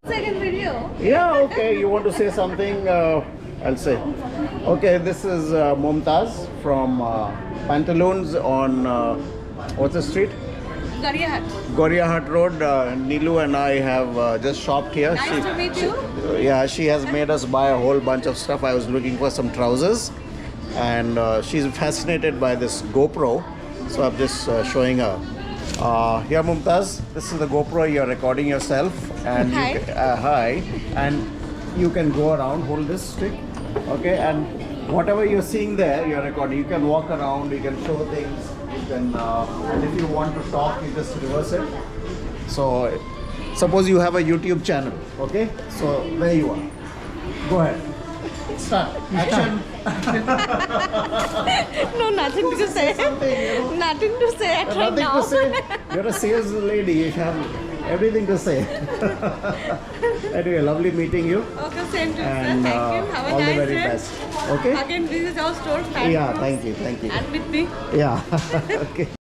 Second video. Yeah, okay. You want to say something? I'll say. Okay, this is Mumtaz from Pantaloons on what's the street? Gariahat. Gariahat Road. Nilu and I have just shopped here. Nice to meet you. Yeah, she has made us buy a whole bunch of stuff. I was looking for some trousers, and she's fascinated by this GoPro, so I'm just showing her. Here, Mumtaz, this is the GoPro. You're recording yourself, and Hi. Hi, and you can go around. Hold this stick, okay, and whatever you're seeing there, you're recording. You can walk around. You can show things. You can, and if you want to talk, you just reverse it. So, suppose you have a YouTube channel, okay? So there you are. Go ahead. Start. Action. No, nothing to say. Something, you know. Nothing to say right Nothing now. to say. You're a sales lady. You have everything to say. Anyway, lovely meeting you. Okay, same to you, sir. And Thank you. Have a all nice the very day. best. Okay? Again, this is our store. Yeah, thank you. Thank you. And with me. Yeah. Okay.